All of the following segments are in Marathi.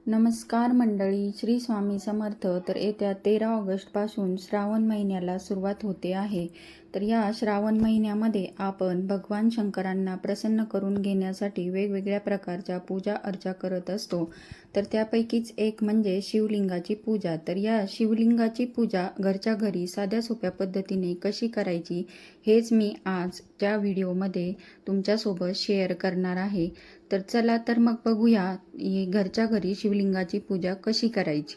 नमस्कार मंडळी, श्री स्वामी समर्थ. तर येत्या 13 ऑगस्टपासून श्रावण महिन्याला सुरुवात होते आहे. तर या श्रावण महिन्यामध्ये आपण भगवान शंकरांना प्रसन्न करून घेण्यासाठी वेगवेगळ्या प्रकारच्या पूजा अर्चा करत असतो. तर त्यापैकीच एक म्हणजे शिवलिंगाची पूजा. तर या शिवलिंगाची पूजा घरच्या घरी साध्या सोप्या पद्धतीने कशी करायची हेच मी आजच्या व्हिडिओमध्ये तुमच्यासोबत शेअर करणार आहे. तर चला तर मग बघूया घरच्या घरी शिवलिंगाची पूजा कशी करायची.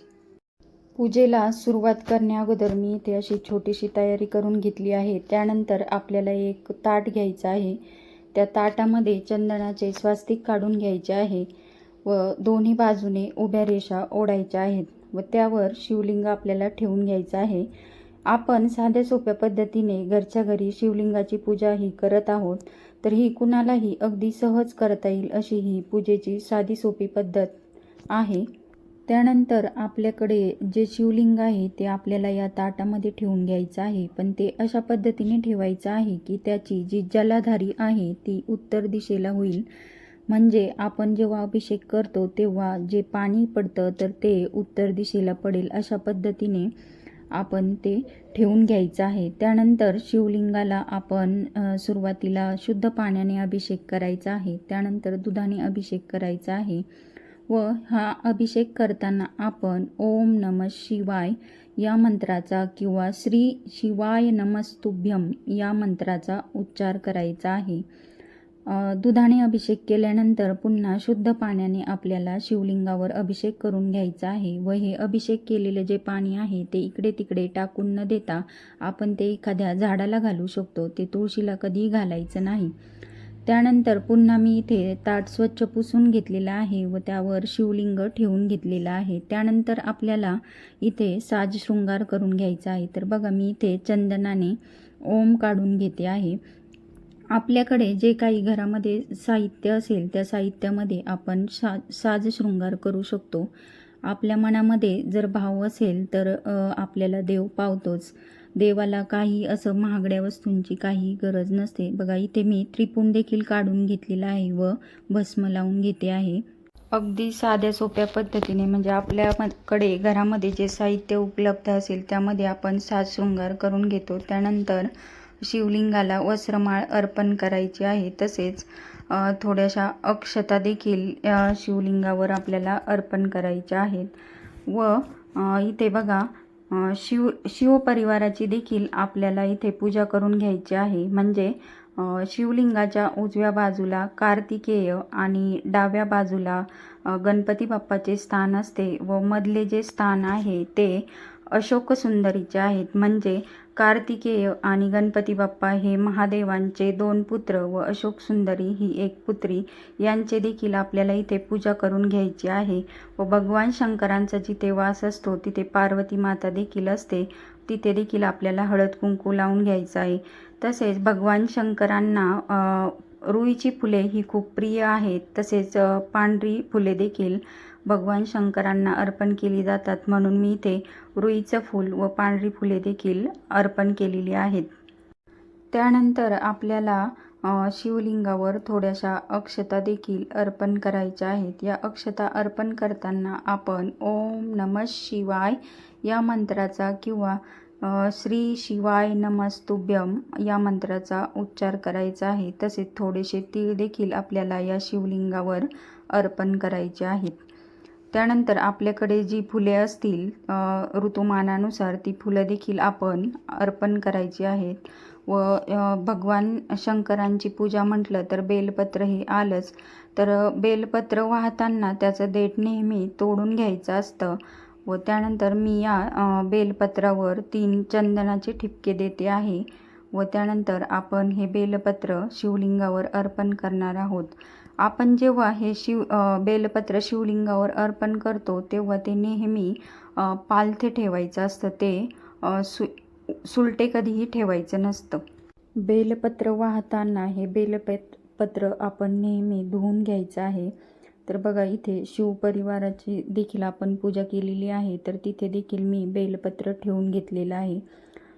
पूजेला सुरुवात करण्याअगोदर मी इथे अशी छोटीशी तयारी करून घेतली आहे. त्यानंतर आपल्याला एक ताट घ्यायचं आहे. त्या ताटामध्ये चंदनाचे स्वास्तिक काढून घ्यायचे आहे व दोन्ही बाजूने उभ्या रेषा ओढायच्या आहेत व त्यावर शिवलिंग आपल्याला ठेवून घ्यायचं आहे. आपण साध्या सोप्या पद्धतीने घरच्या घरी शिवलिंगाची पूजा ही करत आहोत. तर ही कुणालाही अगदी सहज करता येईल अशी ही पूजेची साधी सोपी पद्धत आहे. त्यानंतर आपल्याकडे जे शिवलिंग आहे ते आपल्याला या ताटामध्ये ठेवून घ्यायचं आहे, पण ते अशा पद्धतीने ठेवायचं आहे की त्याची जी जलाधारी आहे ती उत्तर दिशेला होईल. म्हणजे आपण जेव्हा अभिषेक करतो तेव्हा जे पाणी पडतं तर ते उत्तर दिशेला पडेल अशा पद्धतीने आपण ते ठेवून घ्यायचं आहे. त्यानंतर शिवलिंगाला आपण सुरुवातीला शुद्ध पाण्याने अभिषेक करायचा आहे. त्यानंतर दुधाने अभिषेक करायचा आहे व हा अभिषेक करताना आपण ओम नमः शिवाय या मंत्राचा किंवा श्री शिवाय नमस्तुभ्यम या मंत्राचा उच्चार करायचा आहे. दुधाने अभिषेक केल्यानंतर पुन्हा शुद्ध पाण्याने आपल्याला शिवलिंगावर अभिषेक करून घ्यायचा आहे व हे अभिषेक केलेले जे पाणी आहे ते इकडे तिकडे टाकून न देता आपण ते एखाद्या झाडाला घालू शकतो. ते तुळशीला कधीही घालायचं नाही. त्यानंतर पुन्हा मी इथे ताट स्वच्छ पुसून घेतलेलं आहे व त्यावर शिवलिंग ठेवून घेतलेलं आहे. त्यानंतर आपल्याला इथे साज शृंगार करून घ्यायचा आहे. तर बघा मी इथे चंदनाने ओम काढून घेते आहे. आपल्याकडे जे काही घरामध्ये साहित्य असेल त्या साहित्यामध्ये आपण साज शृंगार करू शकतो. आपल्या मनामध्ये जर भाव असेल तर आपल्याला देव पावतोच. देवाला काही असं महागड्या वस्तूंची काही गरज नसते. बघा इथे मी त्रिपुंड देखील काढून घेतलेला आहे व भस्म लावून घेते आहे. अगदी साध्या सोप्या पद्धतीने म्हणजे आपल्याकडे घरामध्ये जे साहित्य उपलब्ध असेल त्यामध्ये आपण साज शृंगार करून घेतो. त्यानंतर शिवलिंगाला वस्त्रमाळ अर्पण करायची आहे. तसेच थोड्याशा अक्षता देखील शिवलिंगावर आपल्याला अर्पण करायच्या आहेत व इथे बघा शिवपरिवाराची देखील आपल्याला इथे पूजा करून घ्यायची आहे. म्हणजे शिवलिंगाच्या उजव्या बाजूला कार्तिकेय आणि डाव्या बाजूला गणपती बाप्पाचे स्थान असते व मधले जे स्थान आहे ते अशोक सुंदरीचे आहेत. म्हणजे कार्तिकेय आणि गणपती बाप्पा हे महादेवांचे 2 पुत्र व अशोक सुंदरी ही एक पुत्री यांचे देखील आपल्याला इथे पूजा करून घ्यायची आहे. व भगवान शंकरांचा जिथे वास असतो तिथे पार्वती माता देखील असते. तिथे देखील आपल्याला हळद कुंकू लावून घ्यायचं आहे. तसेच भगवान शंकरांना रुईची फुले ही खूप प्रिय आहेत. तसेच पांढरी फुले देखील भगवान शंकरांना अर्पण केली जातात. म्हणून मी इथे रुईचं फूल व पांढरी फुले देखील अर्पण केलेली आहेत. त्यानंतर आपल्याला शिवलिंगावर थोड्याशा अक्षता देखील अर्पण करायच्या आहेत. या अक्षता अर्पण करताना आपण ओम नमः शिवाय या मंत्राचा किंवा श्री शिवाय नमस्तुभ्यम या मंत्राचा उच्चार करायचा आहे. तसेच थोडेसे तीळ देखील आपल्याला या शिवलिंगावर अर्पण करायचे आहेत. त्यानंतर आपल्याकडे जी फुले असतील ऋतुमानानुसार ती फुलं देखील आपण अर्पण करायची आहेत व भगवान शंकरांची पूजा म्हटलं तर बेलपत्र हे आलंच. तर बेलपत्र वाहताना त्याचं देठ नेहमी तोडून घ्यायचं असतं व त्यानंतर मी या बेलपत्रावर 3 चंदनाचे ठिपके देते आहे व त्यानंतर आपण हे बेलपत्र शिवलिंगावर अर्पण करणार आहोत. आपण जेव्हा हे बेलपत्र शिवलिंगावर अर्पण करतो तेव्हा ते नेहमी पालथे ठेवायचं असतं. ते सुलटे कधीही ठेवायचं नसतं. बेलपत्र वाहताना हे बेलपत्र आपण नेहमी धुवून घ्यायचं आहे. तर बघा इथे शिवपरिवाराची देखील आपण पूजा केलेली आहे. तर तिथे देखील मी बेलपत्र ठेवून घेतलेलं आहे.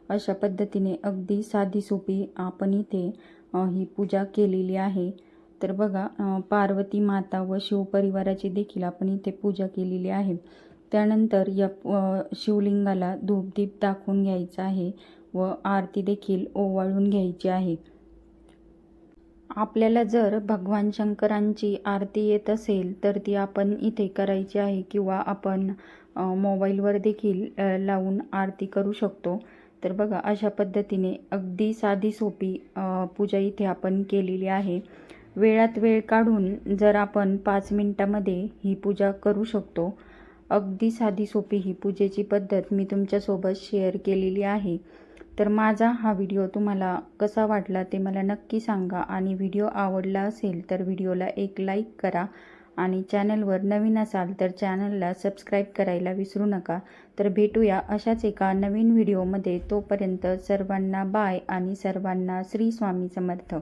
अशा पद्धतीने अगदी साधी सोपी आपण इथे ही पूजा केलेली आहे. तर बघा पार्वती माता व शिवपरिवाराची देखील आपण इथे पूजा केलेली आहे. त्यानंतर या शिवलिंगाला धूपदीप दाखवून घ्यायचा आहे व आरती देखील ओवाळून घ्यायची आहे. आपल्याला जर भगवान शंकरांची आरती येत असेल तर ती आपण इथे करायची आहे किंवा आपण मोबाईलवर देखील लावून आरती करू शकतो. तर बघा अशा पद्धतीने अगदी साधी सोपी पूजा इथे आपण केलेली आहे. वेळात वेळ काढून जर आपण 5 मिनिटामध्ये ही पूजा करू शकतो. अगदी साधी सोपी ही पूजेची पद्धत मी तुमच्यासोबत शेअर केलेली आहे. तर माझा हा व्हिडिओ तुम्हाला कसा वाटला ते मला नक्की सांगा आणि व्हिडिओ आवडला असेल तर व्हिडिओला एक लाईक करा आणि चॅनलवर नवीन असाल तर चॅनलला सबस्क्राईब करायला विसरू नका. तर भेटूया अशाच एका नवीन व्हिडिओमध्ये. तोपर्यंत सर्वांना बाय आणि सर्वांना श्री स्वामी समर्थ.